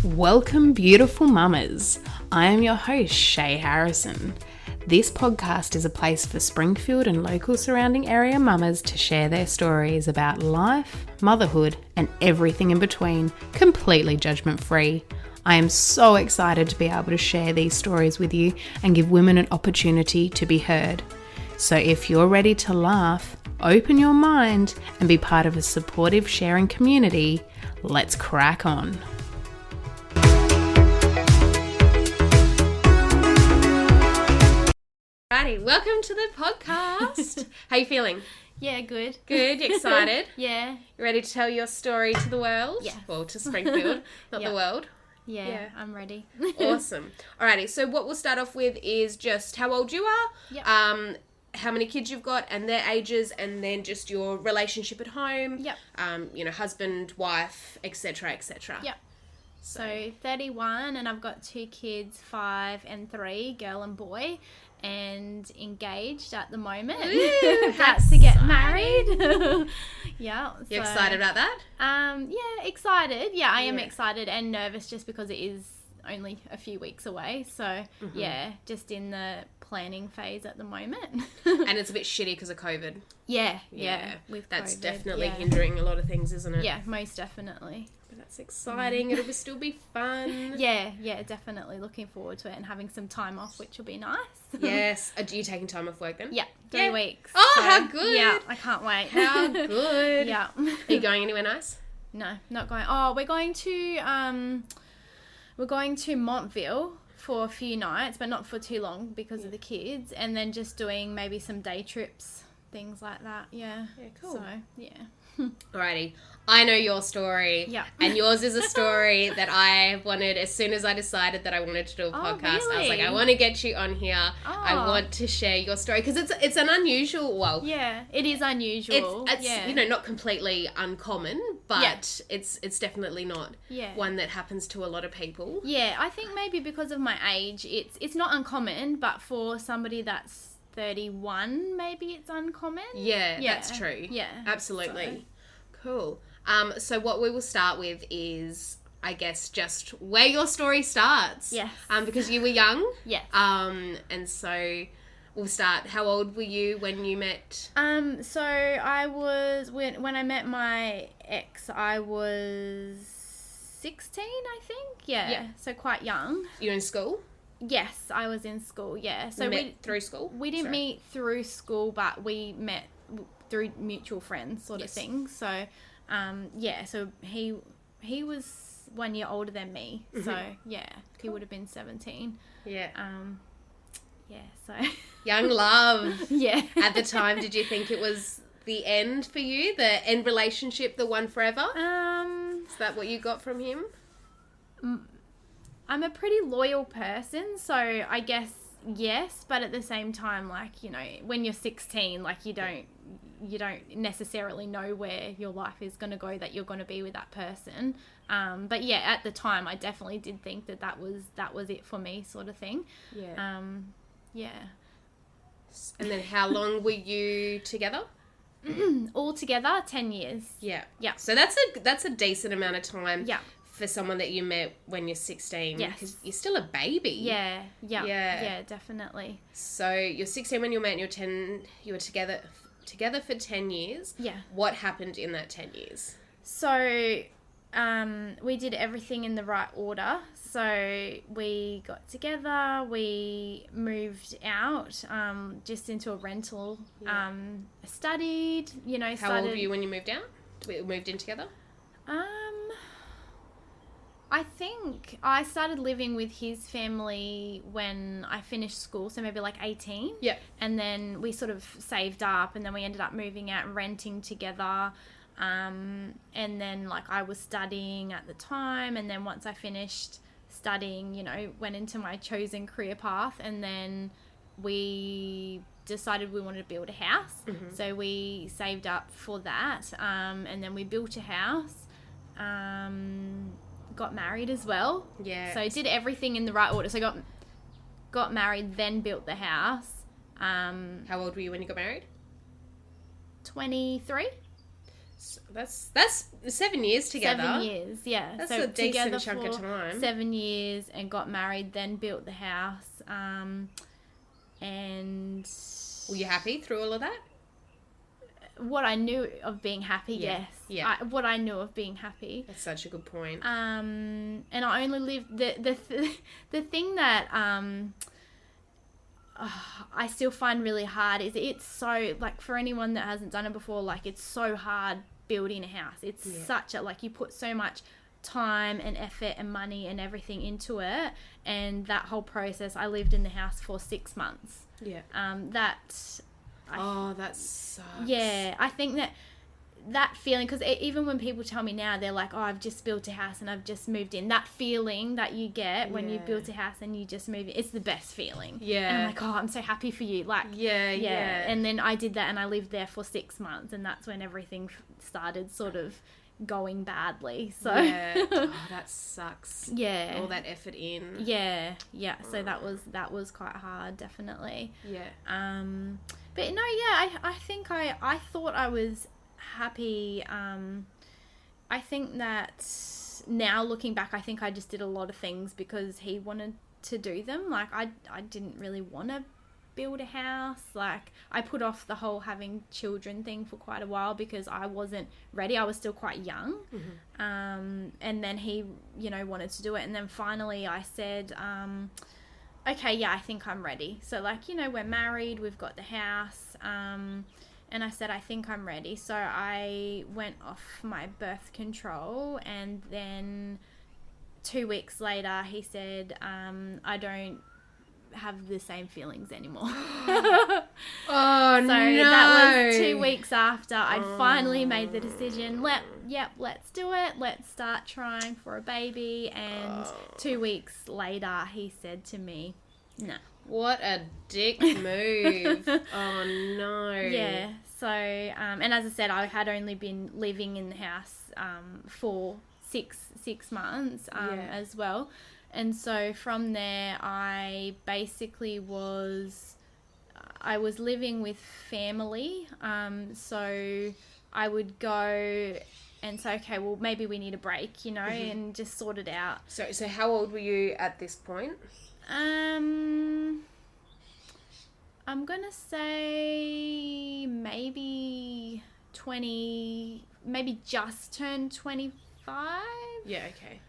Welcome, beautiful mamas. I am your host, Shay Harrison. This podcast is a place for Springfield and local surrounding area mamas to share their stories about life, motherhood, and everything in between, completely judgment-free. I am so excited to be able to share these stories with you and give women an opportunity to be heard. So if you're ready to laugh, open your mind, and be part of a supportive sharing community, let's crack on. Alrighty, welcome to the podcast. How you feeling? Yeah, good. Good, you excited? Yeah. You ready to tell your story to the world? Yeah. Well, to Springfield, not the world. Yeah, I'm ready. Awesome. Alrighty, so what we'll start off with is just how old you are, Yep. How many kids you've got and their ages, and then just your relationship at home. Yep. Husband, wife, etc., etc. Yep. So 31, and I've got 2 kids, 5 and 3, girl and boy, and engaged at the moment. Ooh, about to get married. Yeah. You excited about that? Yeah, excited. Yeah, I am excited and nervous just because it is only a few weeks away. So yeah, just in the planning phase at the moment. And it's a bit shitty because of COVID. Yeah. With that's COVID, definitely hindering a lot of things, isn't it? Yeah, most definitely. But that's exciting. It'll still be fun. Yeah, definitely looking forward to it and having some time off, which will be nice. Yes. Are you taking time off work then? Yeah, 3 weeks. Oh, so, how good. Yeah, I can't wait. How good. Yeah. Are you going anywhere nice? No, not going. Oh, we're going to Montville for a few nights, but not for too long because of the kids, and then just doing maybe some day trips, things like that. Yeah. Yeah, cool. So, yeah. Alrighty. I know your story. Yeah. And yours is a story that I wanted, as soon as I decided that I wanted to do a podcast, really? I was like, I want to get you on here. I want to share your story. Because it's an unusual, well... Yeah, it is unusual. It's not completely uncommon, but it's definitely not one that happens to a lot of people. Yeah, I think maybe because of my age, it's not uncommon, but for somebody that's 31, maybe it's uncommon. Yeah, that's true. Yeah. Absolutely. Cool. So what we will start with is, I guess, just where your story starts. Yes. Because you were young. Yes. And so we'll start. How old were you when you met? So I was, when I met my ex, I was 16, I think. Yeah. So quite young. You were in school? Yes, I was in school, yeah. So we met through school? We didn't meet through school, but we met through mutual friends sort of thing. So, so he was 1 year older than me. Mm-hmm. So, yeah, he would have been 17. Yeah. So. Young love. Yeah. At the time, did you think it was the end for you? The end relationship, the one forever? Is that what you got from him? I'm a pretty loyal person, so I guess yes, but at the same time, like, when you're 16, like, you don't necessarily know where your life is going to go, that you're going to be with that person. But yeah, at the time, I definitely did think that was it for me, sort of thing. Yeah. Yeah. And then how long were you together? All together, 10 years. Yeah. Yeah. So that's a decent amount of time. Yeah. For someone that you met when you're 16. Yes. Because you're still a baby. Yeah, definitely. So you're 16 when you met and you're 10, you were together for 10 years. Yeah. What happened in that 10 years? So, we did everything in the right order. So we got together, we moved out, just into a rental, studied, How old were you when you moved out? We moved in together? I think I started living with his family when I finished school, so maybe like 18. Yeah. And then we sort of saved up, and then we ended up moving out and renting together. And then, like, I was studying at the time, and then once I finished studying, went into my chosen career path, and then we decided we wanted to build a house. Mm-hmm. So we saved up for that, and then we built a house. Got married as well. Yeah. So did everything in the right order. So got married, then built the house. How old were you when you got married? 23. That's 7 years together. 7 years, yeah. That's so a decent together chunk of time. 7 years and got married, then built the house. And were you happy through all of that? What I knew of being happy, yes. Yeah. What I knew of being happy. That's such a good point. And I only lived the thing that I still find really hard is it's so, like, for anyone that hasn't done it before, like, it's so hard building a house. It's such a, like, you put so much time and effort and money and everything into it, and that whole process, I lived in the house for 6 months. Yeah. That sucks. Yeah, I think that feeling, because even when people tell me now, they're like, oh, I've just built a house and I've just moved in. That feeling that you get when you built a house and you just move in, it's the best feeling. Yeah. And I'm like, oh, I'm so happy for you. Like, yeah. And then I did that and I lived there for 6 months, and that's when everything started sort of going badly. So that sucks. Yeah. All that effort in. Yeah. So that was quite hard, definitely. Yeah. But no, I think I thought I was happy. I think that now looking back, I think I just did a lot of things because he wanted to do them. Like, I didn't really want to build a house. Like, I put off the whole having children thing for quite a while because I wasn't ready. I was still quite young. Mm-hmm. And then he, wanted to do it. And then finally I said, okay, yeah, I think I'm ready. So, like, we're married, we've got the house, and I said, I think I'm ready. So I went off my birth control, and then 2 weeks later he said, I don't have the same feelings anymore. Oh, so no. That was 2 weeks after I'd finally made the decision. Let's do it. Let's start trying for a baby. And 2 weeks later he said to me, no. What a dick move. Oh, no. Yeah. So, and as I said, I had only been living in the house for six months as well. And so from there, I basically was living with family. So I would go and say, okay, well, maybe we need a break, mm-hmm. and just sort it out. So how old were you at this point? I'm going to say maybe 20, maybe just turned 25. Yeah, okay.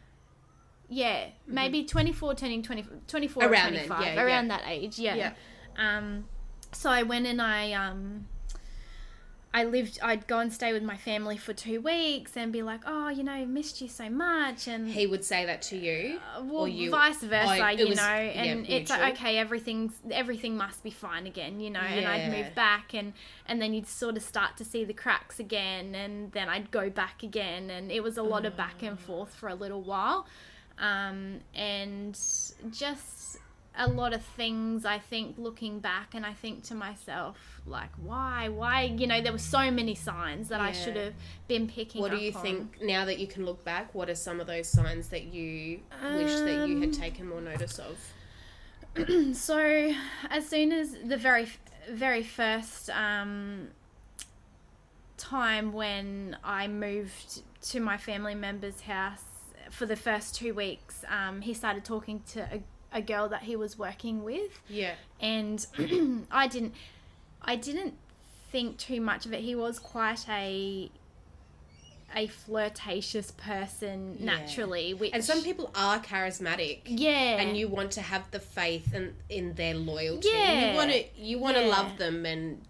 Yeah, mm-hmm. Maybe 24 turning 24 around 25. Then, yeah, around that age, yeah. So I went and I'd go and stay with my family for 2 weeks and be like, oh, missed you so much. And he would say that to you? Well, vice versa, and it's mutual. like, okay, everything must be fine again, and I'd move back and then you'd sort of start to see the cracks again, and then I'd go back again, and it was a lot of back and forth for a little while. And just a lot of things, I think, looking back, and I think to myself, like, why, there were so many signs that I should have been picking up on. What do you think, now that you can look back, what are some of those signs that you wish that you had taken more notice of? So, as soon as the very, very first time when I moved to my family member's house for the first 2 weeks, he started talking to a girl that he was working with. Yeah. And I didn't think too much of it. He was quite a flirtatious person naturally, and some people are charismatic. Yeah. And you want to have the faith in their loyalty. Yeah. You want to love them, and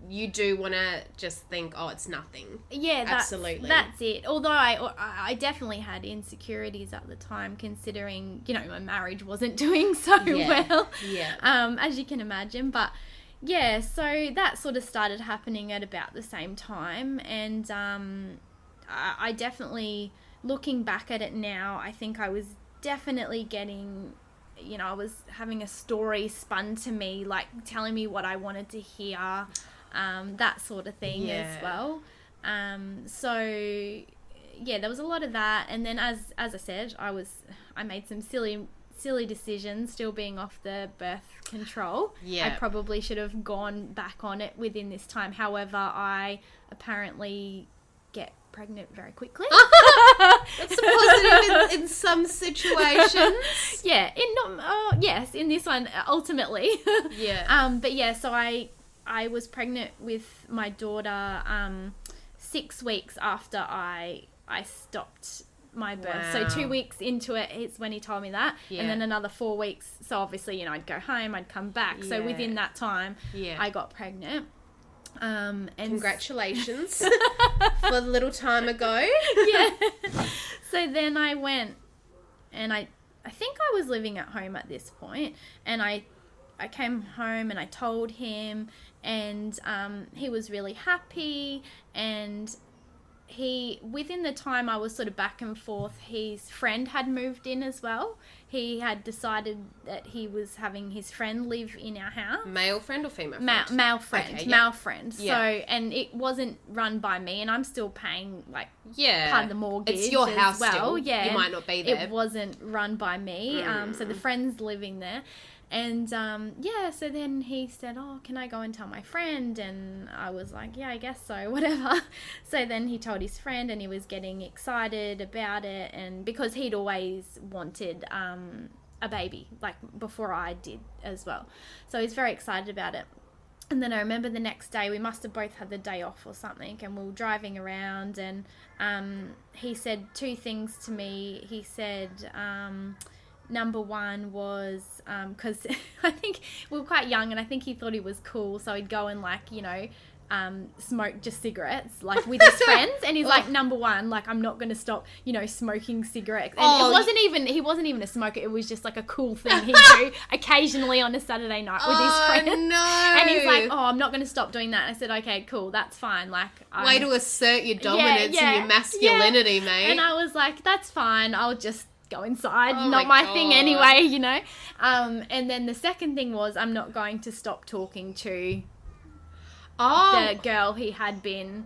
you do want to just think, oh, it's nothing. Yeah, absolutely. That's it. Although I definitely had insecurities at the time, considering, my marriage wasn't doing so well. Yeah. As you can imagine. But yeah, so that sort of started happening at about the same time. And I definitely, looking back at it now, I think I was definitely getting, I was having a story spun to me, like telling me what I wanted to hear. That sort of thing as well. So yeah, there was a lot of that, and then as I said, I made some silly decisions, still being off the birth control. Yeah. I probably should have gone back on it within this time. However, I apparently get pregnant very quickly. That's a positive in some situations. Yeah, yes, in this one ultimately. Yeah. But yeah, so I was pregnant with my daughter 6 weeks after I stopped my birth. Wow. So 2 weeks into it is when he told me that. Yeah. And then another 4 weeks. So obviously, I'd go home, I'd come back. So within that time, I got pregnant. And congratulations for a little time ago. Yeah. So then I went, and I think I was living at home at this point, and I came home and I told him, and he was really happy, and within the time I was sort of back and forth, his friend had moved in as well. He had decided that he was having his friend live in our house. Male friend or female friend? Male friend. Okay, male friend. Yeah. So, and it wasn't run by me, and I'm still paying, part of the mortgage. It's your house as well. still. Yeah. You might not be there. It wasn't run by me. So the friend's living there. And, so then he said, oh, can I go and tell my friend? And I was like, yeah, I guess so, whatever. So then he told his friend, and he was getting excited about it. And because he'd always wanted a baby, before I did as well. So he's very excited about it. And then I remember the next day, we must have both had the day off or something, and we were driving around, and he said 2 things to me. He said... number one was, because I think we were quite young, and I think he thought he was cool, so he'd go and smoke just cigarettes, with his friends, and he's like, number one, I'm not going to stop, smoking cigarettes. And he wasn't even a smoker, it was just a cool thing he'd do occasionally on a Saturday night with his friends. No. And he's like, I'm not going to stop doing that. I said, okay, cool, that's fine. Way to assert your dominance and your masculinity, mate. And I was like, that's fine, I'll just go inside, Oh not my my thing anyway, and then the second thing was, I'm not going to stop talking to the girl he had been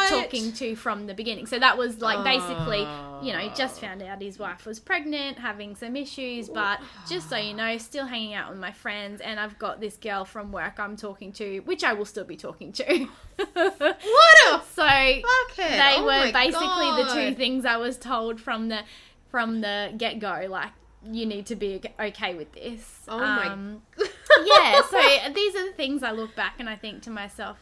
talking to from the beginning. So that was basically, just found out his wife was pregnant, having some issues, but just so you know, still hanging out with my friends, and I've got this girl from work I'm talking to, which I will still be talking to. What a so fuckhead. They were basically the 2 things I was told from the get-go, you need to be okay with this. Oh my yeah, so these are the things I look back and I think to myself,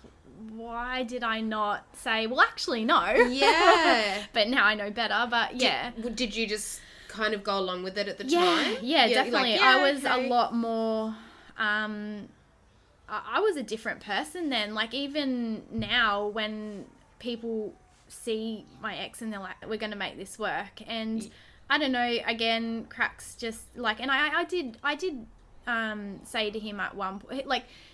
why did I not say, well, actually, no. Yeah. But now I know better, but yeah. Did you just kind of go along with it at the time? Yeah, definitely. I was a lot more... I was a different person then. Even now, when people see my ex and they're like, we're going to make this work, and... I don't know, again, cracks just, and I did say to him at one point,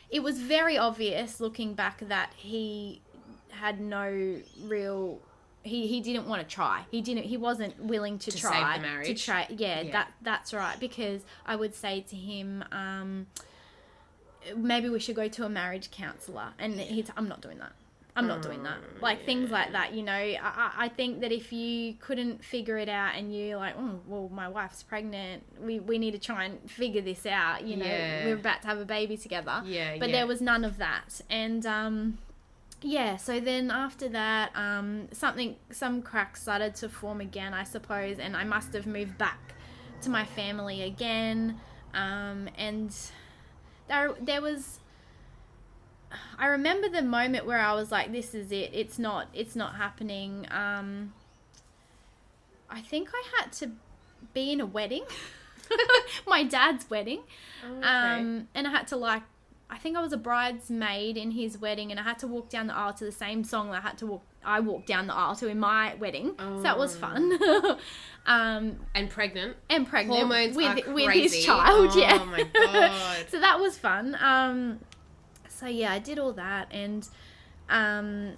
it was very obvious looking back that he had no real, he didn't want to try. He wasn't willing to try. Save the marriage. To try, that's right, because I would say to him, maybe we should go to a marriage counsellor, and I'm not doing that. I'm not doing that. Things like that, I think that if you couldn't figure it out and you're like, oh, well, my wife's pregnant, we need to try and figure this out, we're about to have a baby together. But there was none of that. And, so then after that, some cracks started to form again, I suppose, and I must have moved back to my family again. And there was... I remember the moment where I was like, this is it. It's not happening. I think I had to be in a wedding, my dad's wedding. Okay. And I had to I think I was a bridesmaid in his wedding, and I had to walk down the aisle to the same song that I walked down the aisle to in my wedding. So that was fun. And pregnant. Hormones with his child. Oh my God. So that was fun. So yeah, I did all that, and I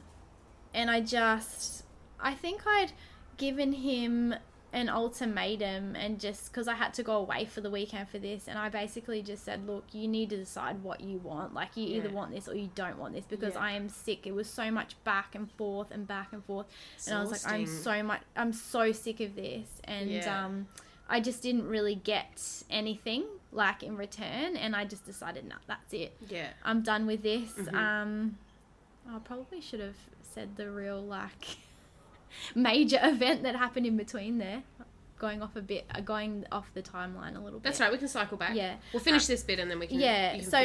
think I'd given him an ultimatum, and just because I had to go away for the weekend for this, and I basically just said, look, you need to decide what you want. You either want this or you don't want this, because I am sick. It was so much back and forth and back and forth, and I was like, I'm so sick of this, and I just didn't really get anything in return, and I just decided, nah, that's it. Yeah. I'm done with this. I probably should have said the real major event that happened in between there. Going off the timeline a little bit. That's right, we can cycle back. Yeah. We'll finish this bit and then we can... Yeah, so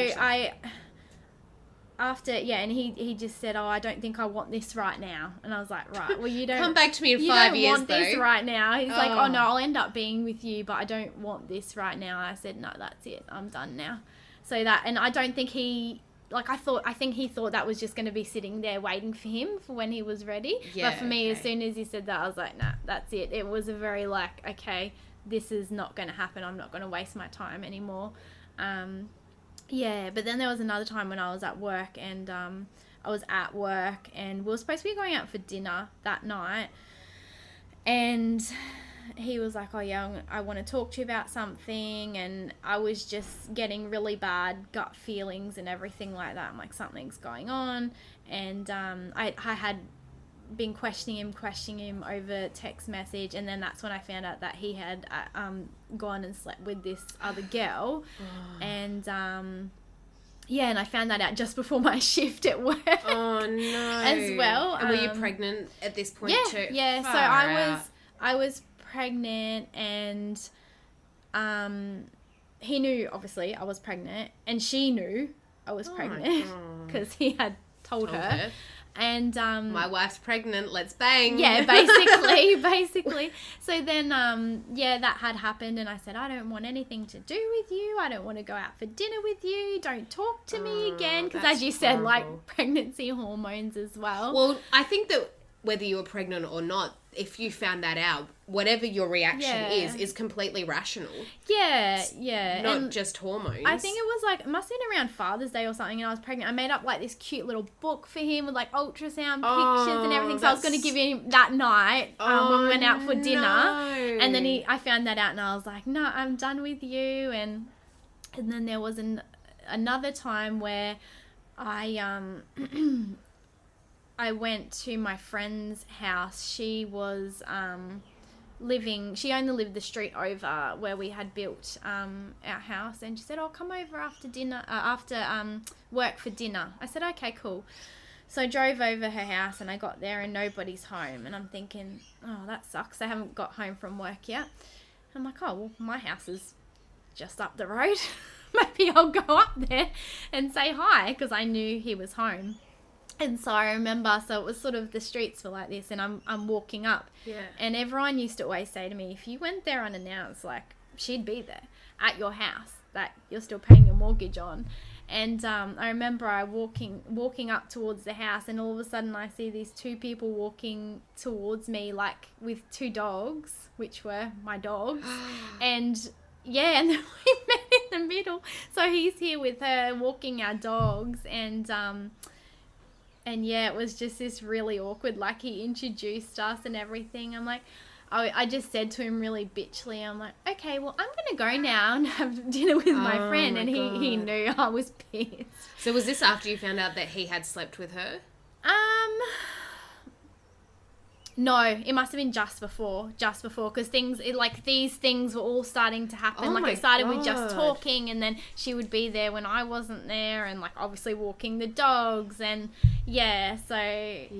and he just said, I don't think I want this right now. And I was like, right, well, you don't... Come back to me in 5 years, You don't want this right now. He's like, Oh. no, I'll end up being with you, but I don't want this right now. And I said, no, that's it. I'm done now. So and I don't think he... Like, I think he thought that was just going to be sitting there waiting for him for when he was ready. Yeah, but for me, as soon as he said that, I was like, nah, that's it. It was a very like, okay, this is not going to happen. I'm not going to waste my time anymore. But then there was another time when I was at work and we were supposed to be going out for dinner that night. And he was like, oh yeah, I want to talk to you about something. And I was just getting really bad gut feelings and everything like that. I'm like, something's going on. And I had been questioning him over text message. And then that's when I found out that he had gone and slept with this other girl. And and I found that out just before my shift at work. Oh no. As well. And were you pregnant at this point too? Yeah, so I was pregnant, and he knew, obviously, I was pregnant, and she knew I was pregnant because he had told her. And my wife's pregnant, let's bang. Yeah, basically. So then that had happened, and I said, I don't want anything to do with you. I don't want to go out for dinner with you. Don't talk to me again, because as you said, like pregnancy hormones as well. Well, I think that whether you were pregnant or not, if you found that out, whatever your reaction is completely rational. Yeah. Not just hormones. I think it was like, it must have been around Father's Day or something, and I was pregnant. I made up like this cute little book for him with like ultrasound pictures and everything. So I was going to give him that night when we went out for dinner. And then I found that out, and I was like, no, I'm done with you. And then there was another time where I went to my friend's house. She was she only lived the street over where we had built our house, and she said, oh, come over after dinner, after work for dinner. I said, okay, cool. So I drove over her house, and I got there and nobody's home, and I'm thinking, oh, that sucks. I haven't got home from work yet. I'm like, oh, well, my house is just up the road. Maybe I'll go up there and say hi, because I knew he was home. And so I remember, so it was sort of the streets were like this, and I'm walking up. Yeah. And everyone used to always say to me, if you went there unannounced, like, she'd be there at your house that you're still paying your mortgage on. And I remember walking up towards the house, and all of a sudden I see these two people walking towards me, like with two dogs, which were my dogs. And then we met in the middle. So he's here with her walking our dogs, and it was just this really awkward, like he introduced us and everything. I'm like, I just said to him really bitchly, I'm like, okay, well, I'm going to go now and have dinner with my friend. And he knew I was pissed. So was this after you found out that he had slept with her? No, it must have been just before, because these things were all starting to happen. Oh, it started with just talking, and then she would be there when I wasn't there, and like obviously walking the dogs, and so and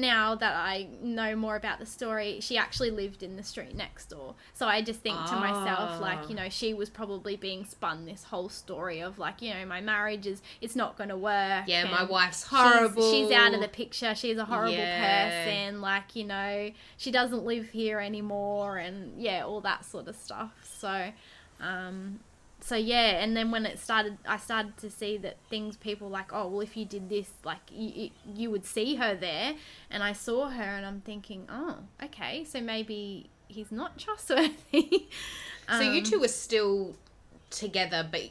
now that I know more about the story, she actually lived in the street next door. So I just think to myself, like, she was probably being spun this whole story of like, my marriage it's not going to work. Yeah, my wife's horrible. She's out of the picture. She's a horrible person. And like, she doesn't live here anymore, and all that sort of stuff. So and then when I started to see that people like, oh, well, if you did this, like you would see her there, and I saw her, and I'm thinking, oh, okay, so maybe he's not trustworthy. So you two were still together, but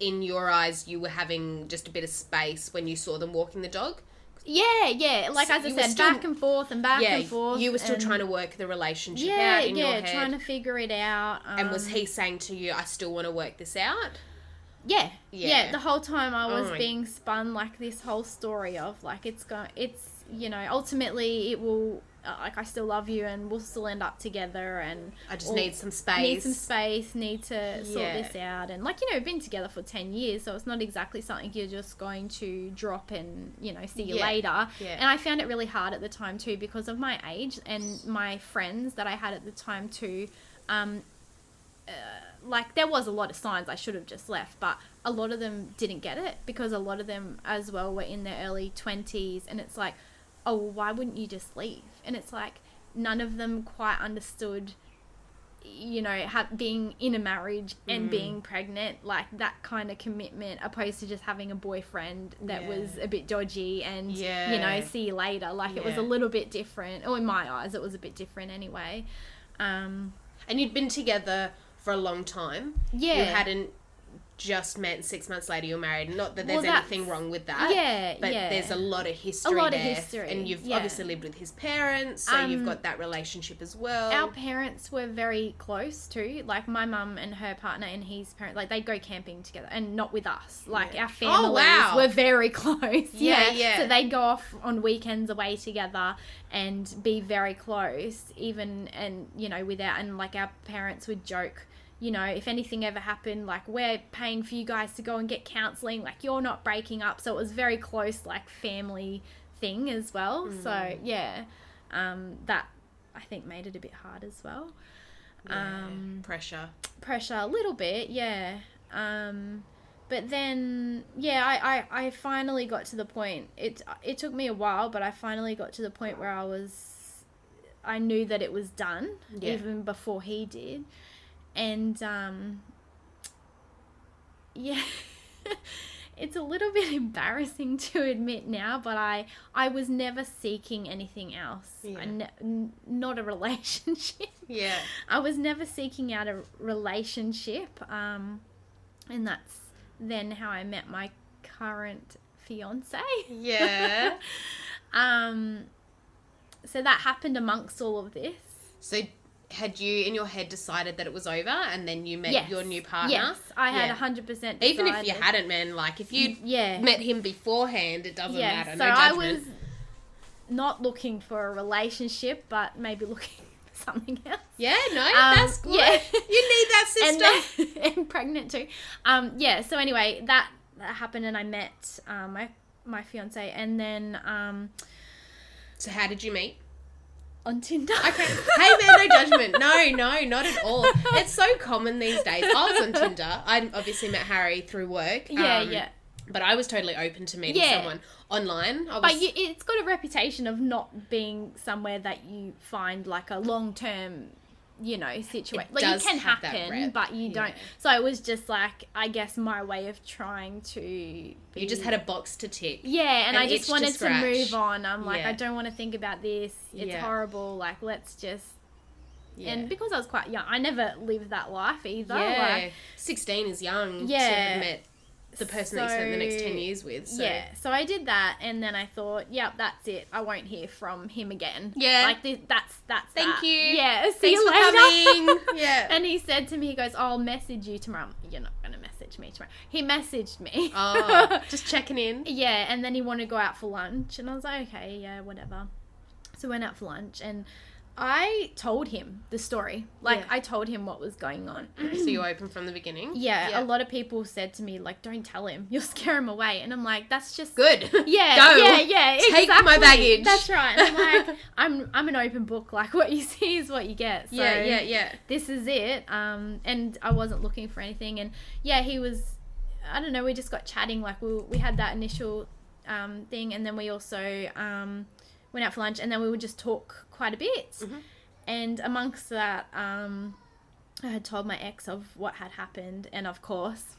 in your eyes, you were having just a bit of space when you saw them walking the dog? Yeah. Like, so as I said, back and forth and back and forth. You were still trying to work the relationship out in your head. Yeah, trying to figure it out. And was he saying to you, I still want to work this out? Yeah. The whole time I was being spun like this whole story of like, ultimately it will like, I still love you and we'll still end up together, and I just need some space. Need to sort this out. And, like, you know, we've been together for 10 years, so it's not exactly something you're just going to drop and, you know, see you later. Yeah. And I found it really hard at the time too, because of my age and my friends that I had at the time too. Like, there was a lot of signs I should have just left, but a lot of them didn't get it, because a lot of them as well were in their early 20s, and it's like, oh, well, why wouldn't you just leave? And it's like, none of them quite understood, you know, being in a marriage and being pregnant, like that kind of commitment, opposed to just having a boyfriend that was a bit dodgy and, you know, see you later. Like, it was a little bit different, or in my eyes, it was a bit different anyway. And you'd been together for a long time. Yeah. You hadn't just met and 6 months later you're married. Not that there's anything wrong with that. Yeah, but there's a lot of history of there. history. And you've obviously lived with his parents, so you've got that relationship as well. Our parents were very close too. Like, my mum and her partner and his parents, like, they'd go camping together, and not with us. Like, our families were very close. Yeah. So they'd go off on weekends away together and be very close, even, and, you know, and, like, our parents would joke, you know, if anything ever happened, like, we're paying for you guys to go and get counselling, like, you're not breaking up. So it was very close, like, family thing as well. So, yeah, that, I think, made it a bit hard as well. Pressure, a little bit, yeah. But then, I finally got to the point, it took me a while, but I finally got to the point where I knew that it was done, even before he did. And, it's a little bit embarrassing to admit now, but I was never seeking anything else. Not a relationship. Yeah. I was never seeking out a relationship. And that's then how I met my current fiance. Yeah. So that happened amongst all of this. So had you in your head decided that it was over, and then you met your new partner? Yes, I had 100% decided. Even if you hadn't, man, like, if you met him beforehand, it doesn't matter. No so judgment. I was not looking for a relationship, but maybe looking for something else. Yeah, no, that's good. Yeah. You need that, sister. And pregnant too. So anyway, that happened, and I met my fiance, and then... So how did you meet? On Tinder. Okay. Hey, man, no judgment. No, not at all. It's so common these days. I was on Tinder. I obviously met Harry through work. But I was totally open to meeting someone online. But it's got a reputation of not being somewhere that you find, like, a long-term, you know, situation. Like, it can happen, but you don't. So it was just, like, I guess my way of trying to You just had a box to tick. Yeah, and I just wanted to move on. I'm like, I don't want to think about this. It's horrible. Like, let's just... And because I was quite young, I never lived that life either. Yeah, like, 16 is young to have met the person that you spent the next 10 years with. So. Yeah, so I did that, and then I thought, yep, that's it. I won't hear from him again. Yeah. Like, that's Thank you. Yeah, see you later. Coming. Yeah. And he said to me, he goes, I'll message you tomorrow. You're not going to message me tomorrow. He messaged me. Oh, just checking in. Yeah, and then he wanted to go out for lunch, and I was like, okay, yeah, whatever. So we went out for lunch, and I told him the story. Like, I told him what was going on. So you open from the beginning? Yeah, a lot of people said to me, like, don't tell him. You'll scare him away. And I'm like, that's just... Good. Yeah. Go. Yeah, Take my baggage. That's right. And I'm like, I'm an open book. Like, what you see is what you get. So yeah. This is it. And I wasn't looking for anything. And, yeah, he was... I don't know, we just got chatting. Like, we had that initial thing. And then we also... went out for lunch, and then we would just talk quite a bit. Mm-hmm. And amongst that, I had told my ex of what had happened, and of course,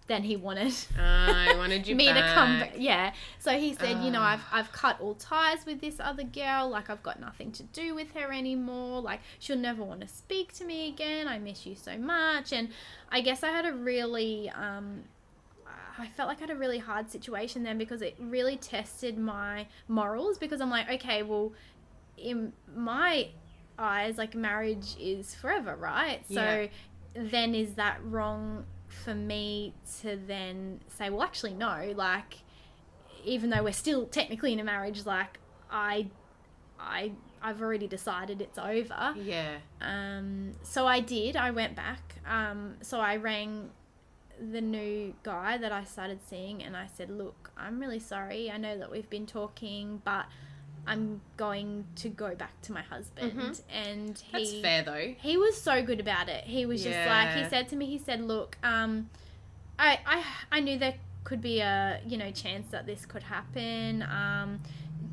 then he wanted I wanted you me back. to come back. Yeah. So he said, you know, I've cut all ties with this other girl. Like, I've got nothing to do with her anymore. Like, she'll never want to speak to me again. I miss you so much. And I guess I had a really... I felt like I had a really hard situation then, because it really tested my morals, because I'm like, okay, well, in my eyes, like, marriage is forever, right? So then is that wrong for me to then say, well, actually, no, like, even though we're still technically in a marriage, like, I'm I've already decided it's over. Yeah. So I did. I went back. So I rang the new guy that I started seeing, and I said, look, I'm really sorry. I know that we've been talking, but I'm going to go back to my husband. And That's fair though. He was so good about it. He was just like, he said to me, he said, look, I knew there could be a, you know, chance that this could happen.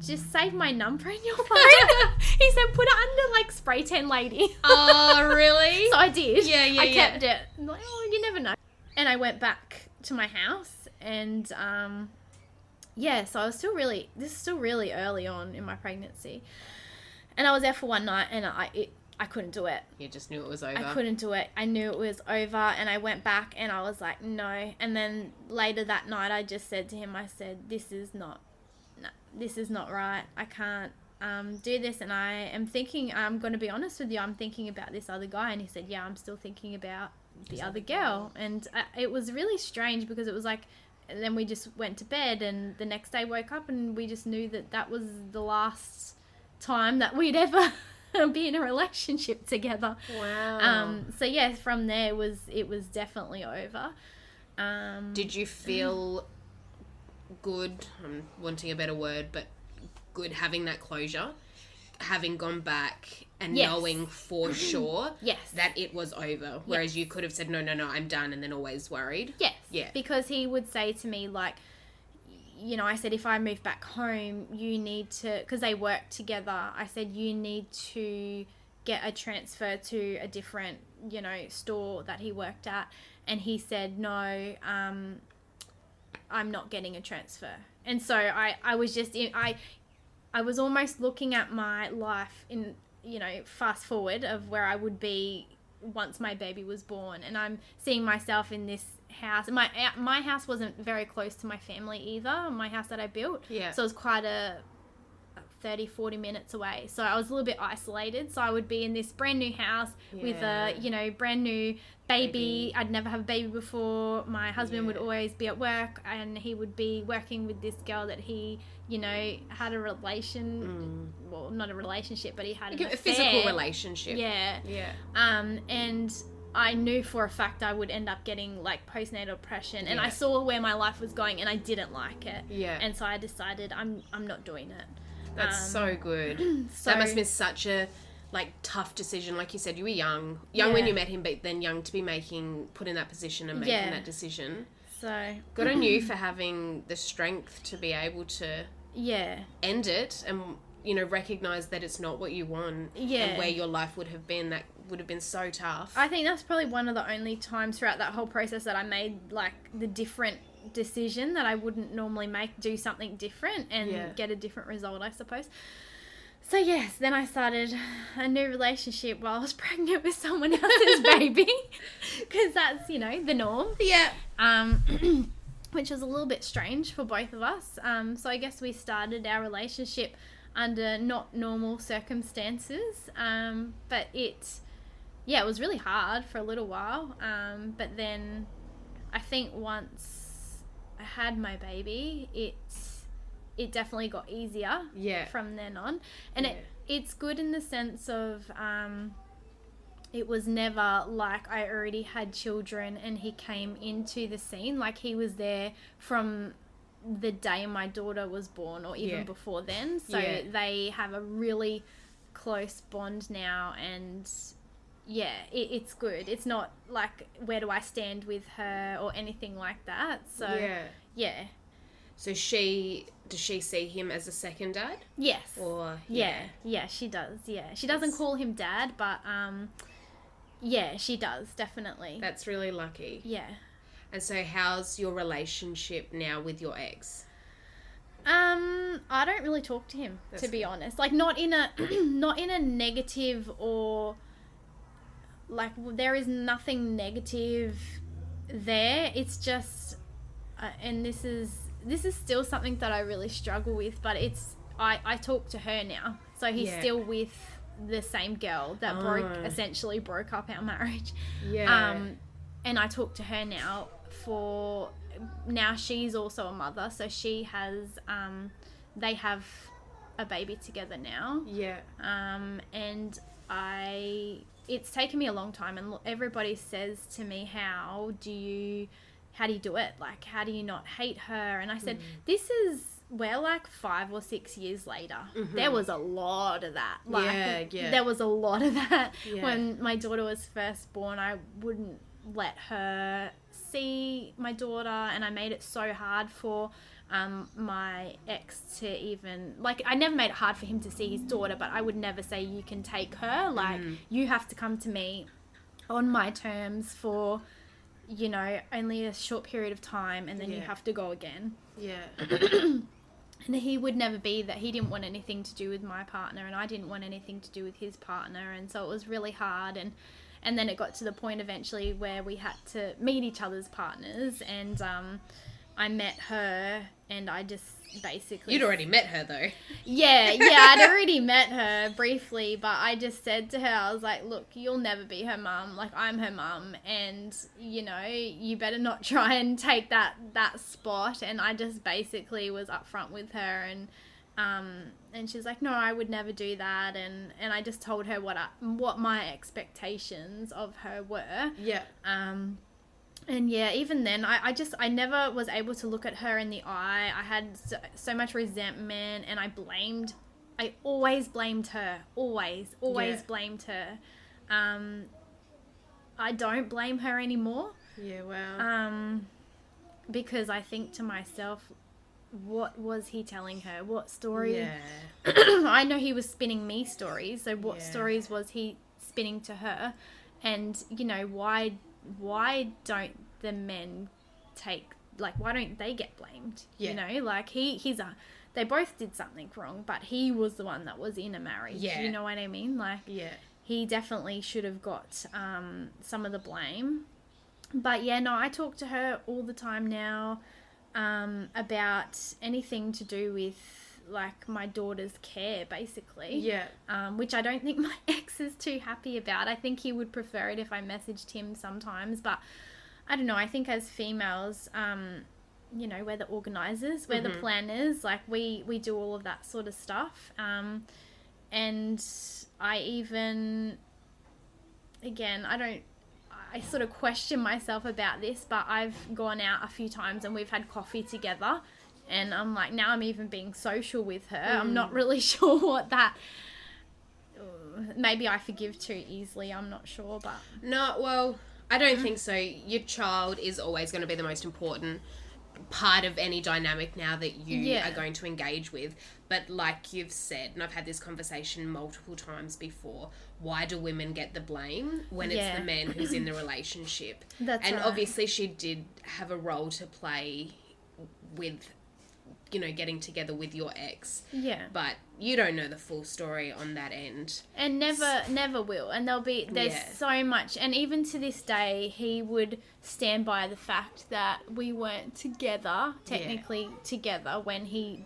Just save my number in your phone. He said, put it under like spray tan lady. Oh, really? So I did. Yeah, I kept it. I'm like, oh, you never know. And I went back to my house, and so I was this is still really early on in my pregnancy. And I was there for one night, and I couldn't do it. You just knew it was over. I couldn't do it. I knew it was over, and I went back, and I was like, no. And then later that night, I just said to him, I said, this is not right. I can't do this, and I am thinking, I'm going to be honest with you, I'm thinking about this other guy. And he said, yeah, I'm still thinking about the other girl. And it was really strange, because it was like, and then we just went to bed, and the next day woke up, and we just knew that was the last time that we'd ever be in a relationship together. Wow. So yeah, from there it was definitely over. Did you feel good, I'm wanting a better word, but good having that closure, having gone back and knowing for sure that it was over, whereas you could have said, no, I'm done, and then always worried? Yes. Yeah. Because he would say to me, like, you know, I said, if I move back home, you need to, because they work together, I said, you need to get a transfer to a different, you know, store that he worked at. And he said, no, I'm not getting a transfer. And so I was just, I was almost looking at my life in, you know, fast forward of where I would be once my baby was born. And I'm seeing myself in this house. My house wasn't very close to my family either, my house that I built. Yeah. So it was quite a 30-40 minutes away. So I was a little bit isolated. So I would be in this brand new house with a, you know, brand new baby. I'd never have a baby before. My husband would always be at work, and he would be working with this girl that he, you know, had a well, not a relationship, but he had a physical relationship. Yeah. And I knew for a fact I would end up getting like postnatal depression, and I saw where my life was going, and I didn't like it. Yeah. And so I decided I'm not doing it. That's so good. That must have been such a like tough decision. Like you said, you were young when you met him, but then young to be put in that position and making that decision. So good on you for having the strength to be able to end it, and you know, recognize that it's not what you want, and where your life would have been. That would have been so tough. I think that's probably one of the only times throughout that whole process that I made like the different decision that I wouldn't normally do something different and get a different result, I suppose. So yes, then I started a new relationship while I was pregnant with someone else's baby, because that's, you know, the norm. Yeah. Which was a little bit strange for both of us. So I guess we started our relationship under not normal circumstances. But it was really hard for a little while. But then I think once I had my baby, it definitely got easier from then on. And it's good in the sense of it was never like I already had children and he came into the scene. Like, he was there from the day my daughter was born, or even before then. So they have a really close bond now, and it's good. It's not like, where do I stand with her or anything like that. So So does she see him as a second dad? Yes. Or she does. Yeah, she doesn't call him dad, but she does, definitely. That's really lucky. Yeah. And so how's your relationship now with your ex? I don't really talk to him, to be honest. Like, not in a negative, or like, there is nothing negative there. It's just and this is still something that I really struggle with, but I talk to her now. So he's still with the same girl that essentially broke up our marriage. Yeah. And I talk to her now now she's also a mother, so she has they have a baby together now. Yeah. And it's taken me a long time, and everybody says to me, how do you do it? Like, how do you not hate her? And I said, we're like 5 or 6 years later. Mm-hmm. There was a lot of that. Like, there was a lot of that. Yeah. When my daughter was first born, I wouldn't let her see my daughter, and I made it so hard for my ex to even, like, I never made it hard for him to see his daughter, but I would never say, you can take her. Like, you have to come to me on my terms for, you know, only a short period of time, and then you have to go again. Yeah. And he would never be that. He didn't want anything to do with my partner, and I didn't want anything to do with his partner, and so it was really hard. And then it got to the point eventually where we had to meet each other's partners, and I met her, and I just basically... You'd already met her, though. Yeah, I'd already met her briefly, but I just said to her, I was like, look, you'll never be her mum. Like, I'm her mum, and, you know, you better not try and take that spot. And I just basically was upfront with her, and she's like, no, I would never do that. And I just told her what my expectations of her were. Yeah. And yeah, even then, I never was able to look at her in the eye. I had so much resentment, and I always blamed her. Always blamed her. I don't blame her anymore. Yeah, wow. Because I think to myself, what was he telling her? What story? Yeah. I know he was spinning me stories, so what stories was he spinning to her? And, you know, why don't the men why don't they get blamed? Yeah. You know, like they both did something wrong, but he was the one that was in a marriage. Yeah. You know what I mean? Like, he definitely should have got some of the blame. But yeah, no, I talk to her all the time now about anything to do with, like, my daughter's care, basically. Yeah. Which I don't think my ex is too happy about. I think he would prefer it if I messaged him sometimes, but I don't know. I think as females, you know, we're the organisers, we're the planners. Like, we do all of that sort of stuff. And I even, again, I sort of question myself about this, but I've gone out a few times and we've had coffee together. And I'm like, now I'm even being social with her. I'm not really sure what that... Maybe I forgive too easily. I'm not sure, but... No, well, I don't think so. Your child is always going to be the most important part of any dynamic now that you are going to engage with. But like you've said, and I've had this conversation multiple times before, why do women get the blame when it's the man who's in the relationship? That's and right. obviously she did have a role to play with... you know, getting together with your ex. Yeah. But you don't know the full story on that end. And never will. And there's so much. And even to this day, he would stand by the fact that we weren't technically together when he,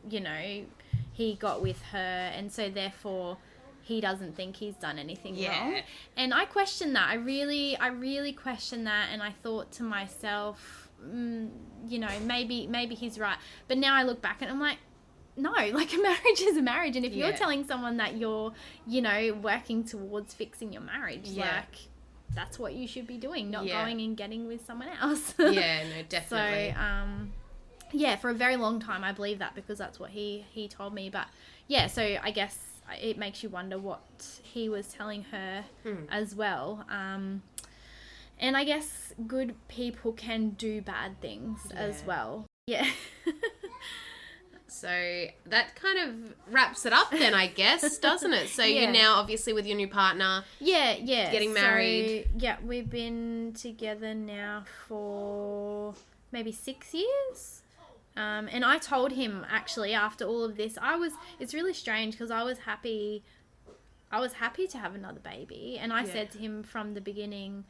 you know, he got with her. And so therefore he doesn't think he's done anything wrong. And I question that. I really question that. And I thought to myself, you know, maybe he's right. But now I look back and I'm like, no, like, a marriage is a marriage. And if you're telling someone that you're, you know, working towards fixing your marriage, like, that's what you should be doing, not going and getting with someone else. Yeah, no, definitely. So, for a very long time I believed that because that's what he told me. But yeah, so I guess it makes you wonder what he was telling her as well. And I guess good people can do bad things as well. Yeah. So that kind of wraps it up then, I guess, doesn't it? So you're now obviously with your new partner. Yeah. Getting married. So, yeah, we've been together now for maybe 6 years. And I told him, actually, after all of this, it's really strange because I was happy to have another baby. And I said to him from the beginning,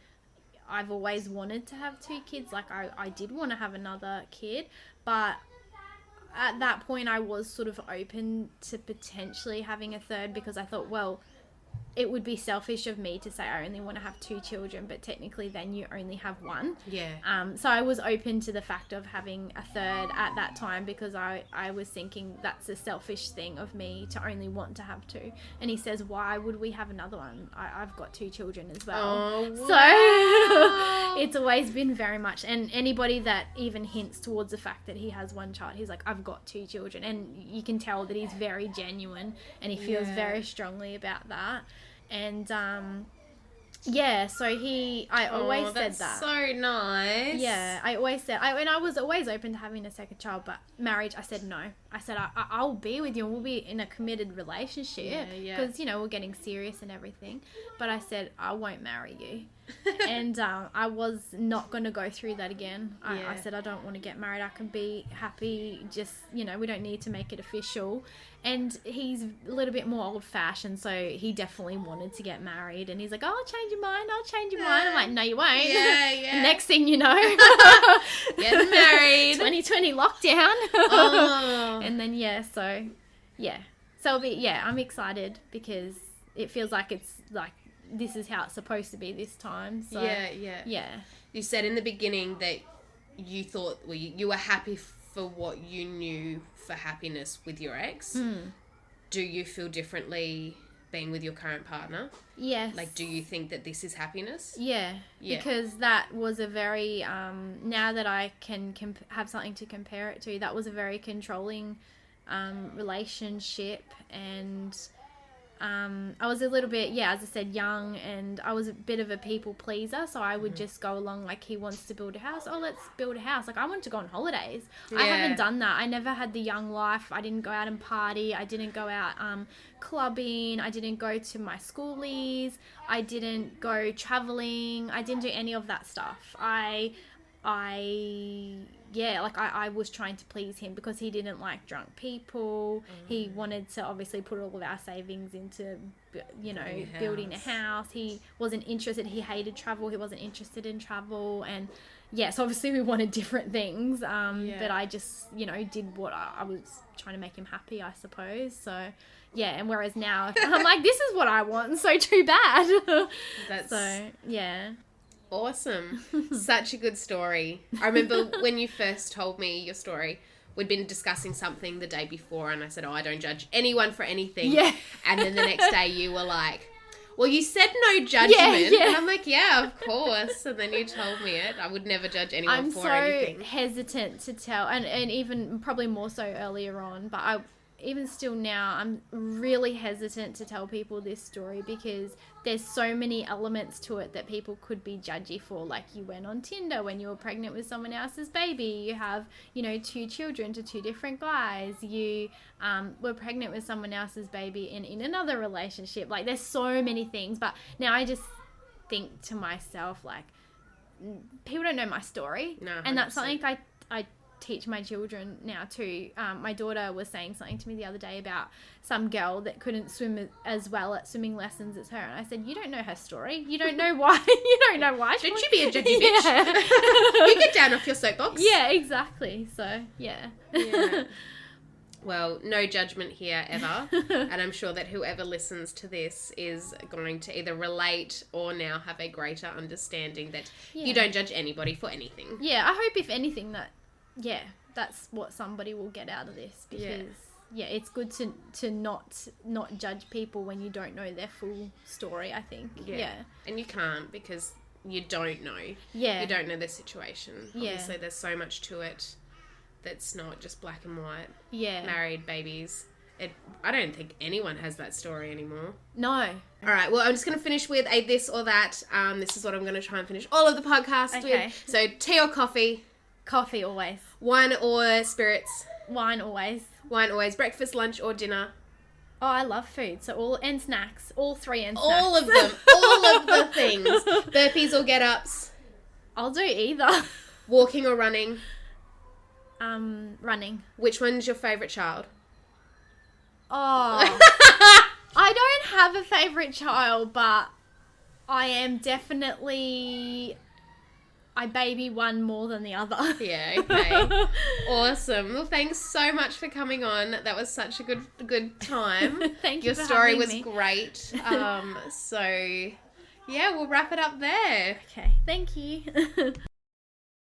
I've always wanted to have 2 kids. Like, I did want to have another kid, but at that point I was sort of open to potentially having a third because I thought, well, it would be selfish of me to say I only want to have 2 children, but technically then you only have 1. Yeah. So I was open to the fact of having a third at that time, because I was thinking that's a selfish thing of me to only want to have 2. And he says, why would we have another one? I've got 2 children as well. Oh, wow. So it's always been very much, and anybody that even hints towards the fact that he has 1 child, he's like, I've got 2 children. And you can tell that he's very genuine and he feels very strongly about that. And so I always said that. That's so nice. Yeah, I always said, and I was always open to having a second child, but marriage, I said no. I said I'll be with you and we'll be in a committed relationship, because we're getting serious and everything. But I said I won't marry you. And I was not going to go through that again. I said I don't want to get married. I can be happy, just, we don't need to make it official. And he's a little bit more old-fashioned, so he definitely wanted to get married. And he's like, I'll change your mind. I'm like, no, you won't. Yeah. Next thing you know, get married. 2020 lockdown. Oh. And then, so it'll be, I'm excited because it feels like it's like, this is how it's supposed to be this time. So yeah. You said in the beginning that you thought, well, you were happy for what you knew for happiness with your ex. Do you feel differently being with your current partner? Yes. Like, do you think that this is happiness? Yeah. Because that was a very, now that I can have something to compare it to, that was a very controlling relationship. And I was a little bit, as I said, young, and I was a bit of a people pleaser, so I would just go along, like, he wants to build a house, let's build a house. Like, I wanted to go on holidays. I haven't done that. I never had the young life. I didn't go out and party. I didn't go out clubbing. I didn't go to my schoolies. I didn't go traveling. I didn't do any of that stuff. I was trying to please him because he didn't like drunk people. He wanted to obviously put all of our savings into, building a house. He wasn't interested. He hated travel. He wasn't interested in travel. And so obviously we wanted different things. But I just, did what I was trying to make him happy, I suppose. So, and whereas now I'm like, this is what I want. So too bad. Awesome. Such a good story. I remember when you first told me your story, we'd been discussing something the day before and I said, I don't judge anyone for anything. Yeah. And then the next day you were like, well, you said no judgment. Yeah. And I'm like, yeah, of course. And then you told me it. I would never judge anyone for anything. I'm so hesitant to tell, and even probably more so earlier on, but even still now, I'm really hesitant to tell people this story because there's so many elements to it that people could be judgy for. Like, you went on Tinder when you were pregnant with someone else's baby. You have, 2 children to 2 different guys. You were pregnant with someone else's baby in another relationship. Like, there's so many things. But now I just think to myself, like, people don't know my story. No, 100%. And that's something I teach my children now too. My daughter was saying something to me the other day about some girl that couldn't swim as well at swimming lessons as her, and I said, you don't know her story. You don't know why. Should you be a judgy bitch? You get down off your soapbox. Yeah, exactly. So yeah. Well, no judgment here ever. And I'm sure that whoever listens to this is going to either relate or now have a greater understanding that you don't judge anybody for anything. Yeah, I hope if anything that that's what somebody will get out of this, because it's good to not judge people when you don't know their full story, I think. And you can't, because you don't know. You don't know their situation. Obviously there's so much to it that's not just black and white. Married, babies. I don't think anyone has that story anymore. No. All right, well, I'm just going to finish with a this or that. This is what I'm going to try and finish all of the podcasts with. So, tea or coffee? Coffee always. Wine or spirits? Wine always. Wine always. Breakfast, lunch or dinner? Oh, I love food. So snacks. All 3 and snacks. All of them. All of the things. Burpees or get-ups? I'll do either. Walking or running? Running. Which one's your favourite child? Oh. I don't have a favourite child, but I am definitely... I baby one more than the other. Yeah, okay. Awesome. Well, thanks so much for coming on. That was such a good time. Thank you Your for story having was me. great. So, yeah, we'll wrap it up there. Okay, thank you.